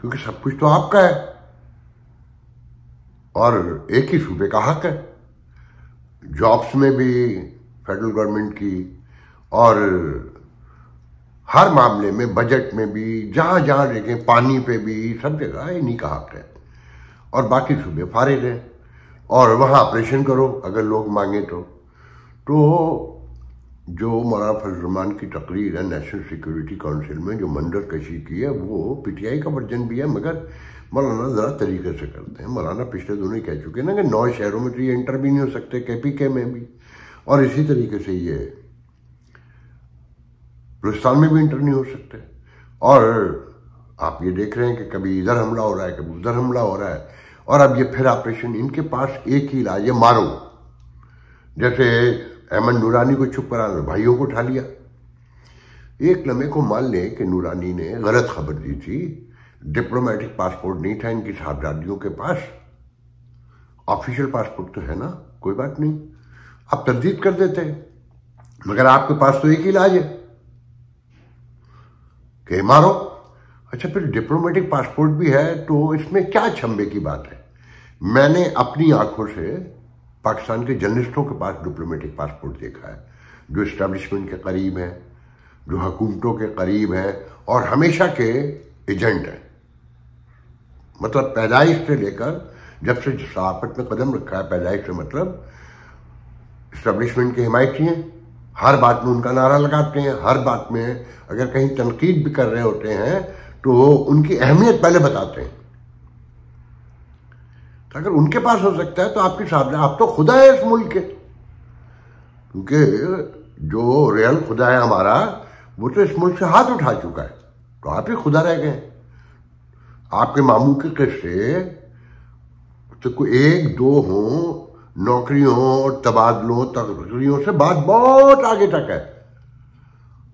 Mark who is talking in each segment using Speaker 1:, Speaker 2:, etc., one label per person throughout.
Speaker 1: کیونکہ سب کچھ تو آپ کا ہے اور ایک ہی صوبے کا حق ہے. جابس میں بھی فیڈرل گورنمنٹ کی اور ہر معاملے میں، بجٹ میں بھی، جہاں جہاں دیکھیں، پانی پہ بھی، سب جگہ انہی کا حق ہے. اور باقی صوبے فارغ ہیں اور وہاں آپریشن کرو اگر لوگ مانگیں تو. جو مولانا فضل الرحمان کی تقریر ہے نیشنل سیکیورٹی کونسل میں، جو منظر کشی کی ہے، وہ پی ٹی آئی کا ورژن بھی ہے، مگر مولانا ذرا طریقے سے کرتے ہیں. مولانا پچھلے دنوں ہی کہہ چکے نا کہ 9 شہروں میں تو یہ انٹر بھی نہیں ہو سکتے، کے پی کے میں بھی، اور اسی طریقے سے یہ بلوچستان میں بھی انٹر نہیں ہو سکتے. اور آپ یہ دیکھ رہے ہیں کہ کبھی ادھر حملہ ہو رہا ہے، کبھی ادھر حملہ ہو رہا ہے، اور اب یہ پھر آپریشن. ان کے پاس ایک ہی علاج ہے، مارو. جیسے احمد نورانی کو چھپ کرانا، بھائیوں کو اٹھا لیا. ایک لمحے کو مان لیں کہ نورانی نے غلط خبر دی تھی، ڈپلومیٹک پاسپورٹ نہیں تھا ان کی صاحبزادیوں کے پاس. آفیشیل پاسپورٹ تو ہے نا، کوئی بات نہیں، آپ تردید کر دیتے، مگر آپ کے پاس تو ایک ہی علاج ہے کہ مارو. اچھا، پھر ڈپلومیٹک پاسپورٹ بھی ہے تو اس میں کیا چھمبے کی بات ہے؟ میں نے اپنی آنکھوں سے پاکستان کے جرنلسٹوں کے پاس ڈپلومیٹک پاسپورٹ دیکھا ہے، جو اسٹیبلشمنٹ کے قریب ہیں، جو حکومتوں کے قریب ہیں اور ہمیشہ کے ایجنٹ ہیں. مطلب پیدائش سے لے کر جب سے صحافت میں قدم رکھا ہے، پیدائش سے مطلب اسٹیبلشمنٹ کے حمایتی ہیں، ہر بات میں ان کا نعرہ لگاتے ہیں، ہر بات میں اگر کہیں تنقید بھی کر رہے ہوتے ہیں تو ان کی اہمیت پہلے بتاتے ہیں. اگر ان کے پاس ہو سکتا ہے تو آپ کے سامنے، آپ تو خدا ہے اس ملک کے، کیونکہ جو ریئل خدا ہے ہمارا وہ تو اس ملک سے ہاتھ اٹھا چکا ہے، تو آپ ہی خدا رہ گئے. آپ کے ماموں کے قصے تو کوئی 1-2 ہوں، نوکریوں، تبادلوں، تقرریوں سے بات بہت آگے تک ہے.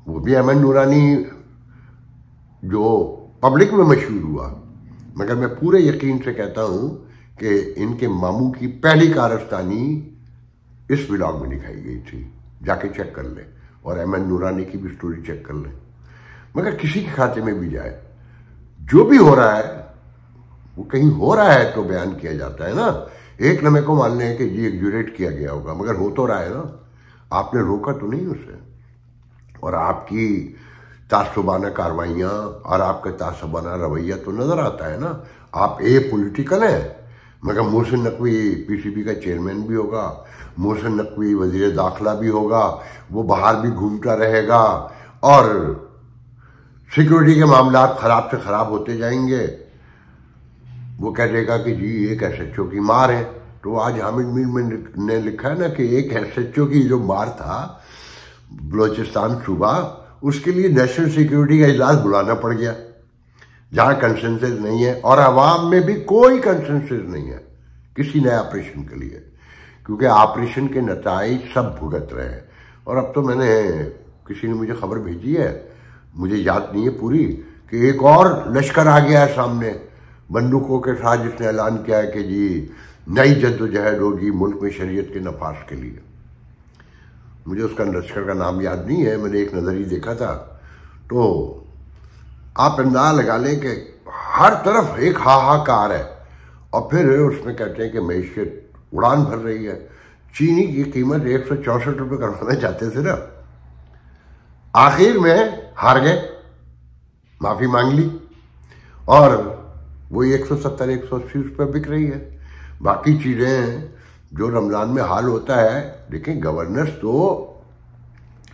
Speaker 1: وہ بھی احمد نورانی جو پبلک میں مشہور ہوا، مگر میں پورے یقین سے کہتا ہوں کہ ان کے ماموں کی پہلی کارستانی اس ولاگ میں دکھائی گئی تھی. جا کے چیک کر لیں، اور احمد نورانی کی بھی سٹوری چیک کر لیں. مگر کسی کے کھاتے میں بھی جائے، جو بھی ہو رہا ہے وہ کہیں ہو رہا ہے تو بیان کیا جاتا ہے نا. ایک لمحے کو مان لیں کہ جی ایگزوریٹ کیا گیا ہوگا، مگر ہو تو رہا ہے نا، آپ نے روکا تو نہیں اسے. اور آپ کی تعصبانہ کاروائیاں اور آپ کا تعصبانہ رویہ تو نظر آتا ہے نا. آپ پولیٹیکل ہیں، مگر محسن نقوی پی سی بی کا چیئرمین بھی ہوگا، محسن نقوی وزیر داخلہ بھی ہوگا، وہ باہر بھی گھومتا رہے گا، اور سیکیورٹی کے معاملات خراب سے خراب ہوتے جائیں گے. وہ کہہ دے گا کہ جی ایک ایس ایچ او کی مار ہے. تو آج حامد میر نے لکھا ہے نا کہ ایک ایس ایچ او کی جو مار تھا بلوچستان صوبہ، اس کے لیے نیشنل سیکیورٹی کا اجلاس بلانا پڑ گیا، جہاں کنسنسس نہیں ہے، اور عوام میں بھی کوئی کنسنسس نہیں ہے کسی نئے آپریشن کے لیے، کیونکہ آپریشن کے نتائج سب بھگت رہے ہیں. اور اب تو میں نے، کسی نے مجھے خبر بھیجی ہے، مجھے یاد نہیں ہے پوری، کہ ایک اور لشکر آ گیا ہے سامنے بندوقوں کے ساتھ، جس نے اعلان کیا ہے کہ جی نئی جد و جہد ہوگی ملک میں شریعت کے نفاذ کے لیے. مجھے اس کا لشکر کا نام یاد نہیں ہے، میں نے ایک نظر ہی دیکھا تھا. تو آپ اندازہ لگا لیں کہ ہر طرف ایک ہاہاکار ہے. اور پھر اس میں کہتے ہیں کہ معیشت اڑان بھر رہی ہے. چینی کی قیمت 164 روپے کروانا چاہتے تھے نا، آخر میں ہار گئے، معافی مانگ لی، اور وہی 170-180 روپے بک رہی ہے. باقی چیزیں جو رمضان میں حال ہوتا ہے، دیکھیں گورننس تو،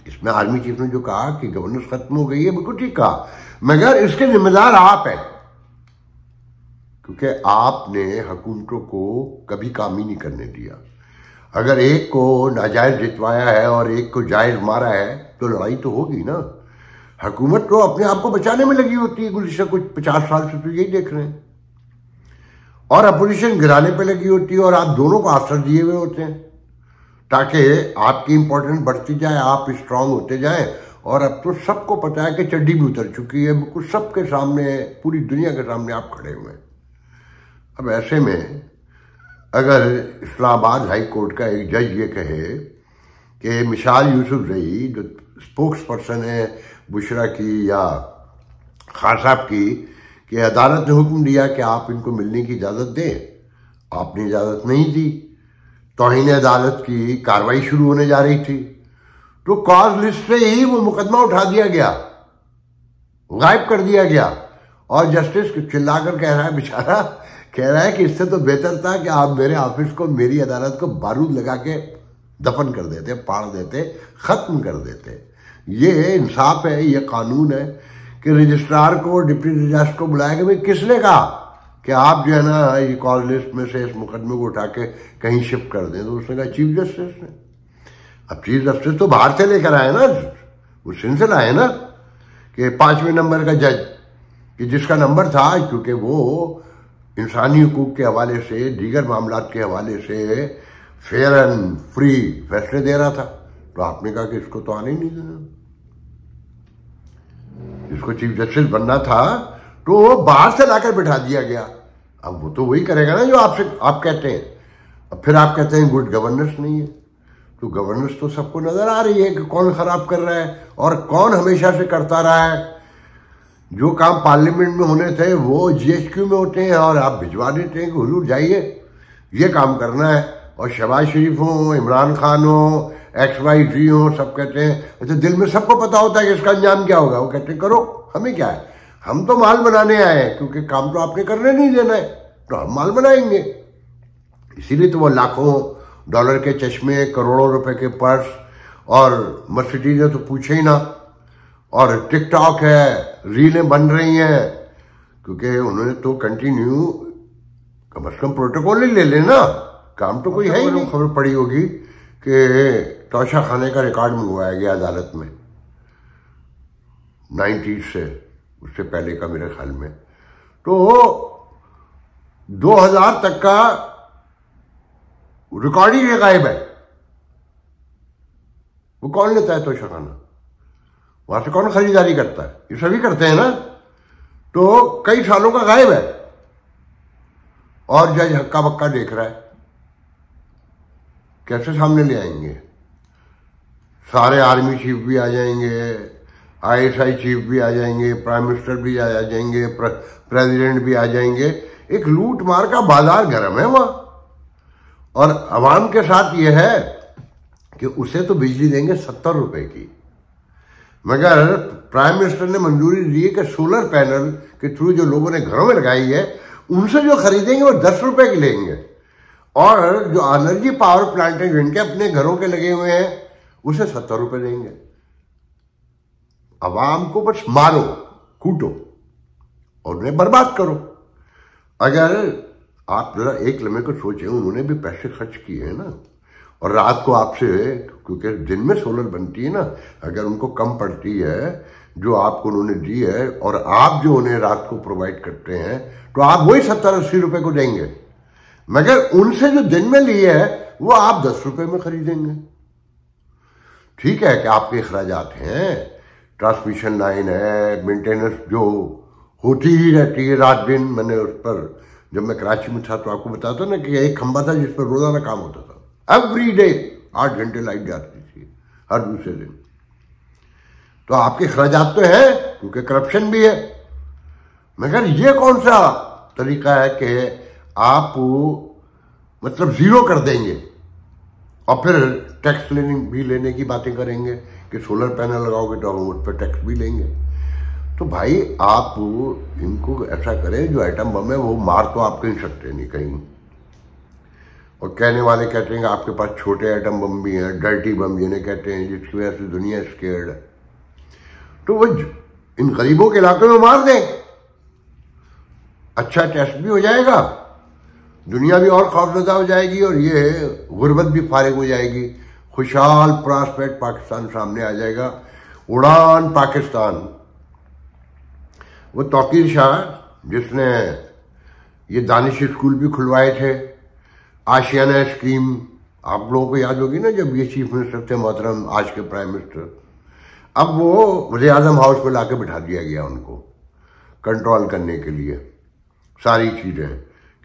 Speaker 1: اس میں آرمی چیف نے جو کہا کہ گورننس ختم ہو گئی ہے، بالکل ٹھیک کہا، مگر اس کے ذمہ دار آپ ہیں، کیونکہ آپ نے حکومتوں کو کبھی کام ہی نہیں کرنے دیا. اگر ایک کو ناجائز جتوایا ہے اور ایک کو جائز مارا ہے تو لڑائی تو ہوگی نا. حکومت تو اپنے آپ کو بچانے میں لگی ہوتی ہے، گزشتہ کچھ 50 سال سے تو یہی دیکھ رہے ہیں، اور اپوزیشن گرانے پہ لگی ہوتی ہے، اور آپ دونوں کو آفر دیے ہوئے ہوتے ہیں تاکہ آپ کی امپورٹنس بڑھتی جائے، آپ اسٹرانگ ہوتے جائیں. اور اب تو سب کو پتہ ہے کہ چڈی بھی اتر چکی ہے، بالکل سب کے سامنے، پوری دنیا کے سامنے آپ کھڑے ہوئے ہیں. اب ایسے میں اگر اسلام آباد ہائی کورٹ کا ایک جج یہ کہے کہ مشال یوسف زئی جو اسپوکس پرسن ہے بشرا کی یا خان صاحب کی، کہ عدالت نے حکم دیا کہ آپ ان کو ملنے کی اجازت دیں، آپ نے اجازت نہیں دی، توہین عدالت کی کارروائی شروع ہونے جا رہی تھی، تو کاز لسٹ سے ہی وہ مقدمہ اٹھا دیا گیا، غائب کر دیا گیا، اور جسٹس چلا کر کہہ رہا ہے بیچارہ، کہہ رہا ہے کہ اس سے تو بہتر تھا کہ آپ میرے آفس کو، میری عدالت کو بارود لگا کے دفن کر دیتے، پاڑ دیتے، ختم کر دیتے۔ یہ انصاف ہے، یہ قانون ہے کہ رجسٹرار کو، ڈپٹی رجسٹر کو بلایا کہ بھئی کس نے کہا کہ آپ جو ہے نا یہ کال لسٹ میں سے اس مقدمے کو اٹھا کے کہیں شفٹ کر دیں، تو اس نے کہا چیف جسٹس نے۔ اب چیف جسٹس تو باہر سے لے کر آئے نا، وہ سندھ سے لائے نا، کہ 5ویں نمبر کا جج، کہ جس کا نمبر تھا، کیونکہ وہ انسانی حقوق کے حوالے سے، دیگر معاملات کے حوالے سے فیئر اینڈ فری فیصلے دے رہا تھا، تو آپ نے کہا کہ اس کو تو آنے ہی نہیں دینا، جس کو چیف جسٹس بننا تھا تو وہ باہر سے لا کر بٹھا دیا گیا۔ اب وہ تو وہی کرے گا نا جو آپ کہتے ہیں۔ اب پھر آپ کہتے ہیں گڈ گورننس نہیں ہے، تو گورننس تو سب کو نظر آ رہی ہے کہ کون خراب کر رہا ہے اور کون ہمیشہ سے کرتا رہا ہے۔ جو کام پارلیمنٹ میں ہونے تھے وہ جی ایچ کیو میں ہوتے ہیں، اور آپ بھجوا دیتے ہیں کہ حضور جائیے یہ کام کرنا ہے، اور شہباز شریف ہوں، عمران خان ہوں، ایکس وائی زی ہوں، سب کہتے ہیں، تو دل میں سب کو پتا ہوتا ہے کہ اس کا انجام کیا ہوگا، وہ کہتے ہیں کرو، ہمیں کیا ہے، ہم تو مال بنانے آئے ہیں، کیونکہ کام تو آپ نے کرنے نہیں دینا ہے، تو ہم مال بنائیں گے۔ اسی لیے تو وہ لاکھوں ڈالر کے چشمے، کروڑوں روپے کے پرس، اور مرسیڈیز تو پوچھے ہی نہ، اور ٹک ٹاک ہے، ریلیں بن رہی ہیں، کیونکہ انہوں نے تو کنٹینیو کم از کم پروٹوکول ہی لے لینا، کام تو کوئی ہے ہی نہیں۔ خبر پڑی ہوگی کہ توشہ خانے کا ریکارڈ منگوایا گیا عدالت میں 90s سے، اس سے پہلے کا میرے خیال میں، تو 2000 تک کا ریکارڈ ہی غائب ہے۔ وہ کون لیتا ہے توشہ خانہ؟ وہاں سے کون خریداری کرتا ہے؟ یہ سبھی کرتے ہیں نا، تو کئی سالوں کا غائب ہے، اور جج ہکا بکا دیکھ رہا ہے، کیسے سامنے لے آئیں گے؟ سارے آرمی چیف بھی آ جائیں گے، آئی ایس آئی چیف بھی آ جائیں گے، پرائم منسٹر بھی آ جائیں گے، پریزیڈنٹ بھی آ جائیں گے، ایک لوٹ مار کا بازار گرم ہے وہاں۔ اور عوام کے ساتھ یہ ہے کہ اسے تو بجلی دیں گے 70 روپے کی، مگر پرائم منسٹر نے منظوری دی ہے کہ سولر پینل کے تھرو جو لوگوں نے گھروں میں لگائی ہے ان سے جو خریدیں گے وہ 10 روپے کی لیں گے، اور جو انرجی پاور پلانٹ ہیں جو ان کے اپنے گھروں کے لگے ہوئے ہیں اسے 70 روپے دیں گے۔ عوام کو بس مارو، کوٹو اور انہیں برباد کرو۔ اگر آپ ذرا ایک لمحے کو سوچیں، انہوں نے بھی پیسے خرچ کیے ہیں نا، اور رات کو آپ سے، کیونکہ دن میں سولر بنتی ہے نا، اگر ان کو کم پڑتی ہے جو آپ کو انہوں نے دی ہے، اور آپ جو انہیں رات کو پرووائڈ کرتے ہیں، تو آپ وہی 70-80 روپے کو دیں گے، مگر ان سے جو دن میں لی ہے وہ آپ 10 روپے میں خریدیں گے۔ ٹھیک ہے کہ آپ کے اخراجات ہیں، ٹرانسمیشن لائن ہے، مینٹیننس جو ہوتی ہی رہتی ہے رات دن۔ میں نے اس پر، جب میں کراچی میں تھا تو آپ کو بتاتا نا کہ ایک کھمبا تھا جس پر روزانہ کام ہوتا تھا، ایوری ڈے 8 گھنٹے لائٹ جاتی تھی ہر دوسرے دن۔ تو آپ کے اخراجات تو ہیں، کیونکہ کرپشن بھی ہے، مگر یہ کون سا طریقہ ہے کہ آپ مطلب زیرو کر دیں گے اور پھر ٹیکس لینے کی باتیں کریں گے کہ سولر پینل لگاؤ گے تو ہم اس پہ ٹیکس بھی لیں گے۔ تو بھائی آپ ان کو ایسا کریں، جو ایٹم بم ہے وہ مار تو آپ کہیں سکتے نہیں کہیں، اور کہنے والے کہتے ہیں کہ آپ کے پاس چھوٹے ایٹم بم بھی ہیں، ڈرٹی بم جنہیں کہتے ہیں، جس کی وجہ سے دنیا اسکیئرڈ ہے، تو وہ ان غریبوں کے علاقے میں مار دیں، اچھا ٹیسٹ بھی ہو جائے گا، دنیا بھی اور خوفزدہ ہو جائے گی، اور یہ غربت بھی فارغ ہو جائے گی، خوشحال پراسپیکٹ پاکستان سامنے آ جائے گا۔ اڑان پاکستان، وہ توقیر شاہ جس نے یہ دانش اسکول بھی کھلوائے تھے، آشیانہ اسکیم آپ لوگوں کو یاد ہوگی نا، جب یہ چیف منسٹر تھے محترم آج کے پرائم منسٹر، اب وہ وزیر اعظم ہاؤس میں لا کے بٹھا دیا گیا ان کو کنٹرول کرنے کے لیے ساری چیزیں،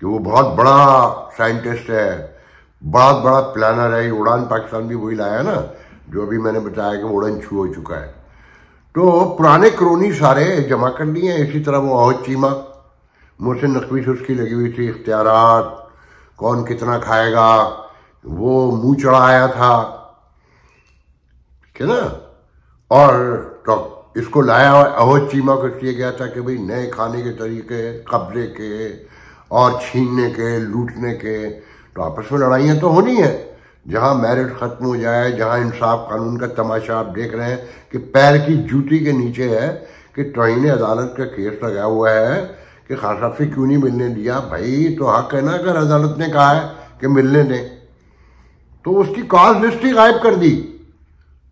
Speaker 1: کہ وہ بہت بڑا سائنٹسٹ ہے، بہت بڑا پلانر ہے۔ یہ اڑان پاکستان بھی وہی لایا نا جو ابھی میں نے بتایا کہ وہ اڑن چھو ہو چکا ہے۔ تو پرانے کرونی سارے جمع کر لیے ہیں، اسی طرح وہ احد چیمہ محسن نقوی سے اس کی لگی ہوئی تھی اختیارات، کون کتنا کھائے گا، وہ منہ چڑھایا تھا کہ نا. اور اس کو لایا احد چیمہ کو اس لیے گیا تھا کہ بھئی نئے کھانے کے طریقے، قبضے کے اور چھیننے کے، لوٹنے کے. تو آپس میں لڑائیاں تو ہونی ہیں. جہاں میرٹ ختم ہو جائے، جہاں انصاف قانون کا تماشا آپ دیکھ رہے ہیں کہ پیر کی جوتی کے نیچے ہے کہ توہین عدالت کا کیس لگا ہوا ہے کہ خان صاحب سے کیوں نہیں ملنے دیا. بھائی تو حق ہے نا، اگر عدالت نے کہا ہے کہ ملنے دیں تو اس کی کاز لسٹ ہی غائب کر دی.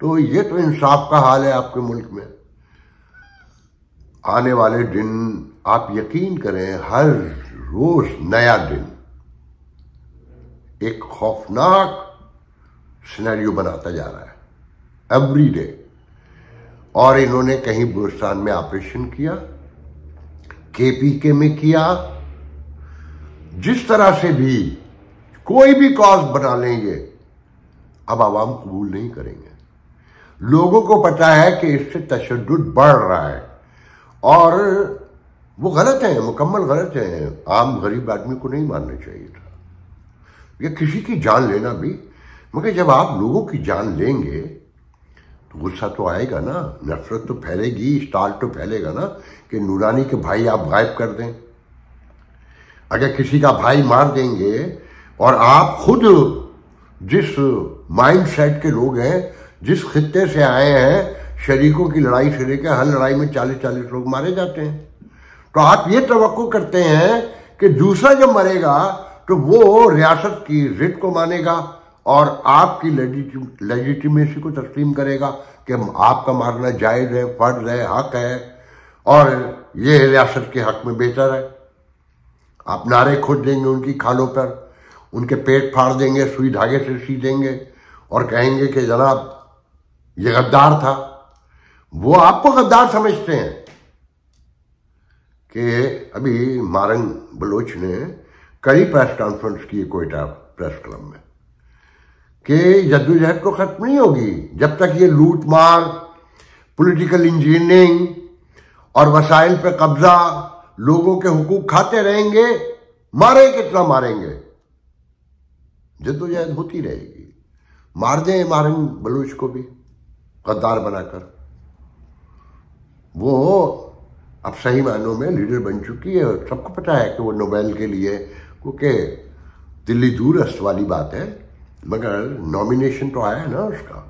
Speaker 1: تو یہ تو انصاف کا حال ہے آپ کے ملک میں. آنے والے دن آپ یقین کریں، ہر روز نیا دن ایک خوفناک سینیریو بناتا جا رہا ہے، ایوری ڈے. اور انہوں نے کہیں بلوچستان میں آپریشن کیا، KPK میں کیا. جس طرح سے بھی کوئی بھی کاز بنا لیں گے، اب عوام قبول نہیں کریں گے. لوگوں کو پتہ ہے کہ اس سے تشدد بڑھ رہا ہے اور وہ غلط ہیں، مکمل غلط ہیں. عام غریب آدمی کو نہیں ماننا چاہیے تھا، یا کسی کی جان لینا بھی. مگر جب آپ لوگوں کی جان لیں گے تو غصہ تو آئے گا نا، نفرت تو پھیلے گی، اسٹال تو پھیلے گا نا کہ نورانی کے بھائی آپ غائب کر دیں. اگر کسی کا بھائی مار دیں گے اور آپ خود جس مائنڈ سیٹ کے لوگ ہیں، جس خطے سے آئے ہیں، شریکوں کی لڑائی سے لے کے ہر لڑائی میں 40 لوگ مارے جاتے ہیں، تو آپ یہ توقع کرتے ہیں کہ دوسرا جب مرے گا تو وہ ریاست کی ضد کو مانے گا اور آپ کی لیجیٹیمیسی کو تسلیم کرے گا کہ آپ کا مارنا جائز ہے، فرض ہے، حق ہے اور یہ ریاست کے حق میں بہتر ہے. آپ نعرے کھود دیں گے ان کی کھالوں پر، ان کے پیٹ پھاڑ دیں گے، سوئی دھاگے سے سی دیں گے اور کہیں گے کہ جناب یہ غدار تھا. وہ آپ کو غدار سمجھتے ہیں. کہ ابھی مارنگ بلوچ نے کئی پریس کانفرنس کی کوئٹہ پریس کلب میں کہ جدوجہد کو ختم نہیں ہوگی جب تک یہ لوٹ مار، پولیٹیکل انجینئرنگ اور وسائل پہ قبضہ، لوگوں کے حقوق کھاتے رہیں گے. ماریں کتنا ماریں گے، جدوجہد ہوتی رہے گی. مار دیں مارنگ بلوچ کو بھی غدار بنا کر. وہ اب صحیح معنوں میں لیڈر بن چکی ہے. سب کو پتہ ہے کہ وہ نوبیل کے لیے، کیونکہ دلی دورست والی بات ہے، مگر نامینیشن تو آیا ہے نا اس کا.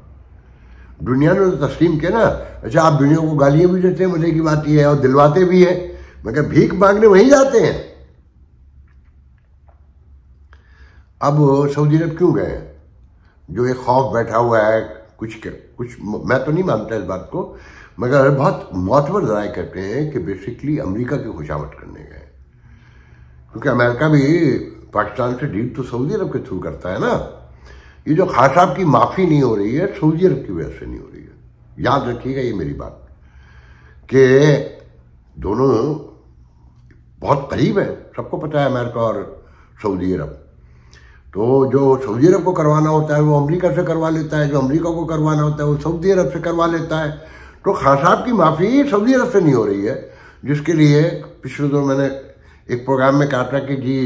Speaker 1: دنیا نے تو تسلیم کیا نا. اچھا آپ دنیا کو گالیاں بھی دیتے ہیں، مزے کی بات یہ ہے، اور دلواتے بھی ہیں، مگر بھیک مانگنے وہیں جاتے ہیں. اب سعودی عرب کیوں گئے؟ جو ایک خوف بیٹھا ہوا ہے کچھ میں تو نہیں مانتا اس بات کو، مگر بہت معتبر ذرائع کہتے ہیں کہ بیسکلی امریکہ کی خوشامد کرنے گئے. کیونکہ امریکہ بھی پاکستان سے ڈیل تو سعودی عرب کے تھرو کرتا ہے نا. یہ جو خان صاحب کی معافی نہیں ہو رہی ہے، سعودی عرب کی وجہ سے نہیں ہو رہی ہے. یاد رکھیے گا یہ میری بات کہ دونوں بہت قریب ہیں. سب کو پتہ ہے امریکہ اور سعودی عرب. تو جو سعودی عرب کو کروانا ہوتا ہے وہ امریکہ سے کروا لیتا ہے، جو امریکہ کو کروانا ہوتا ہے وہ سعودی عرب سے کروا لیتا ہے. تو خان صاحب کی معافی سعودی عرب سے نہیں ہو رہی ہے، جس کے لیے پچھلے دور میں نے ایک پروگرام میں کہا تھا کہ جی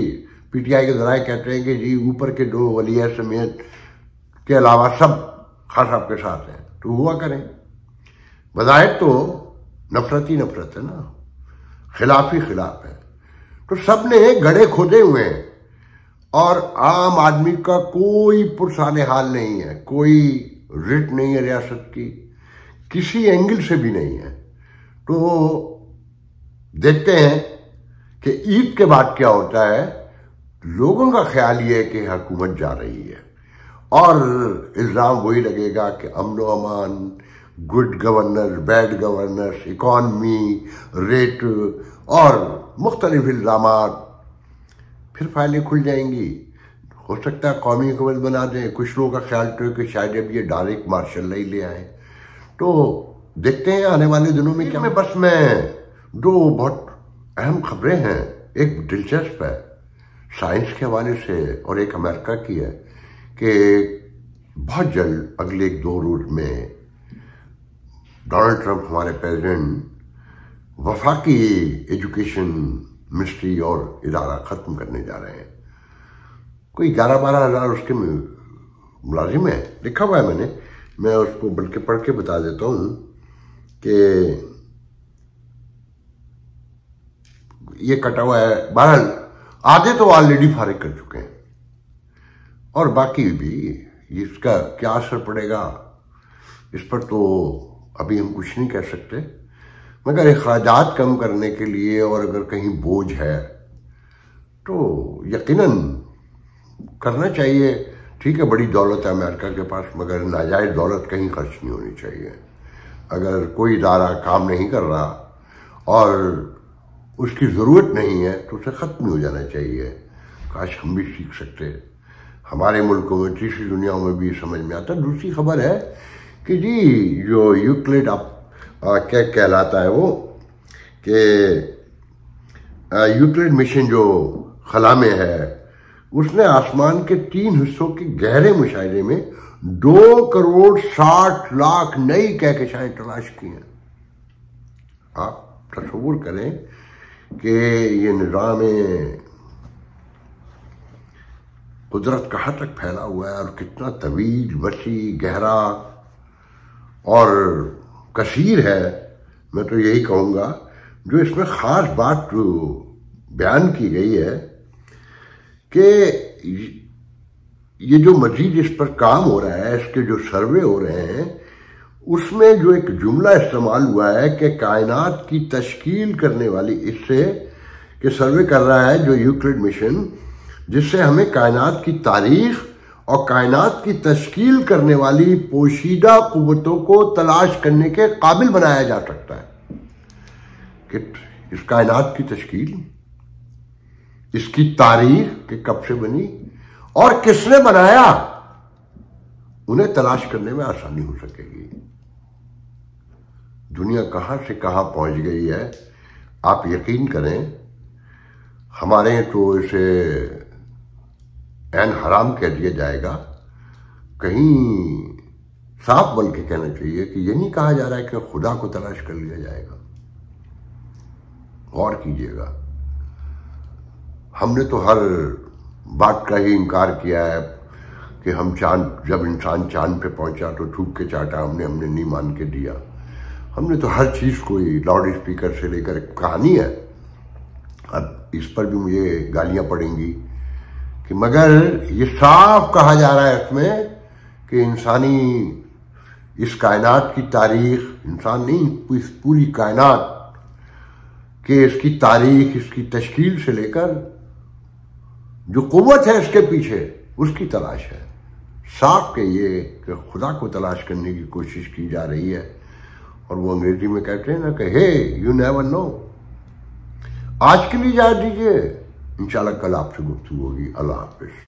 Speaker 1: PTI کے ذرائع کہتے ہیں کہ جی اوپر کے 2 ولی سمیت کے علاوہ سب خان صاحب کے ساتھ ہیں. تو ہوا کریں. بظاہر تو نفرت ہی نفرت ہے نا، خلاف ہی خلاف ہے. تو سب نے گڑھے کھودے ہوئے ہیں اور عام آدمی کا کوئی پرسان حال نہیں ہے، کوئی رٹ نہیں ہے ریاست کی، کسی اینگل سے بھی نہیں ہے. تو دیکھتے ہیں کہ عید کے بعد کیا ہوتا ہے. لوگوں کا خیال یہ ہے کہ حکومت جا رہی ہے اور الزام وہی لگے گا کہ امن و امان، good governor, bad governor, economy, rate اور مختلف الزامات. پھر فائلیں کھل جائیں گی. ہو سکتا ہے قومی حکومت بنا دیں. کچھ لوگوں کا خیال تو ہے کہ شاید اب یہ ڈائریکٹ مارشل لا ہی لے آئیں. تو دیکھتے ہیں آنے والے دنوں میں کیا. بس میں 2 بہت اہم خبریں ہیں. ایک دلچسپ ہے سائنس کے حوالے سے اور ایک امریکہ کی ہے کہ بہت جلد اگلے 1-2 روز میں ڈونلڈ ٹرمپ ہمارے پریزیڈنٹ وفاقی ایجوکیشن منسٹری اور ادارہ ختم کرنے جا رہے ہیں. کوئی 11-12 ہزار اس کے ملازم ہیں، لکھا ہوا ہے میں اس کو بلکہ پڑھ کے بتا دیتا ہوں کہ یہ کٹا ہوا ہے. بہرحال آدھے تو آلریڈی فارغ کر چکے ہیں، اور باقی بھی اس کا کیا اثر پڑے گا اس پر تو ابھی ہم کچھ نہیں کہہ سکتے. مگر اخراجات کم کرنے کے لیے اور اگر کہیں بوجھ ہے تو یقیناً کرنا چاہیے. ٹھیک ہے، بڑی دولت ہے امریکہ کے پاس، مگر ناجائز دولت کہیں خرچ نہیں ہونی چاہیے. اگر کوئی ادارہ کام نہیں کر رہا اور اس کی ضرورت نہیں ہے تو اسے ختم ہو جانا چاہیے. کاش ہم بھی سیکھ سکتے. ہمارے ملکوں میں، تیسری دنیا میں بھی سمجھ میں آتا. دوسری خبر ہے کہ جی جو یوکلڈ کیا کہلاتا ہے وہ، کہ یوکلڈ مشن جو خلا میں ہے، اس نے آسمان کے 3 حصوں کے گہرے مشاہدے میں 2,60,00,000 نئی کہکشائیں تلاش کی ہیں. آپ تصور کریں کہ یہ نظام قدرت کہاں تک پھیلا ہوا ہے اور کتنا طویل، وسیع، گہرا اور کثیر ہے. میں تو یہی کہوں گا، جو اس میں خاص بات جو بیان کی گئی ہے کہ یہ جو مزید اس پر کام ہو رہا ہے، اس کے جو سروے ہو رہے ہیں، اس میں جو ایک جملہ استعمال ہوا ہے کہ کائنات کی تشکیل کرنے والی، اس سے کہ سروے کر رہا ہے جو یوکلڈ مشن، جس سے ہمیں کائنات کی تاریخ اور کائنات کی تشکیل کرنے والی پوشیدہ قوتوں کو تلاش کرنے کے قابل بنایا جا سکتا ہے. کہ اس کائنات کی تشکیل، اس کی تاریخ کہ کب سے بنی اور کس نے بنایا، انہیں تلاش کرنے میں آسانی ہو سکے گی. دنیا کہاں سے کہاں پہنچ گئی ہے، آپ یقین کریں. ہمارے تو اسے عین حرام کہہ دیا جائے گا. کہیں صاف بول کے کہنا چاہیے کہ یہ نہیں کہا جا رہا ہے کہ خدا کو تلاش کر لیا جائے گا. غور کیجئے گا، ہم نے تو ہر بات کا ہی انکار کیا ہے کہ ہم جب انسان چاند پہ پہنچا تو تھوک کے چاٹا، ہم نے نہیں مان کے دیا. ہم نے تو ہر چیز کو لاؤڈ اسپیکر سے لے کر کہانی ہے. اب اس پر بھی مجھے گالیاں پڑیں گی کہ مگر یہ صاف کہا جا رہا ہے اس میں کہ انسانی اس کائنات کی تاریخ، انسان نہیں، اس پوری کائنات کہ اس کی تاریخ، اس کی تشکیل سے لے کر جو قوت ہے اس کے پیچھے، اس کی تلاش ہے. صاف کہ یہ کہ خدا کو تلاش کرنے کی کوشش کی جا رہی ہے. اور وہ انگریزی میں کہتے ہیں نا کہ ہے یو نیور نو. آج کے لیے اجازت دیجیے، انشاءاللہ کل آپ سے گفتگو ہوگی. اللہ حافظ.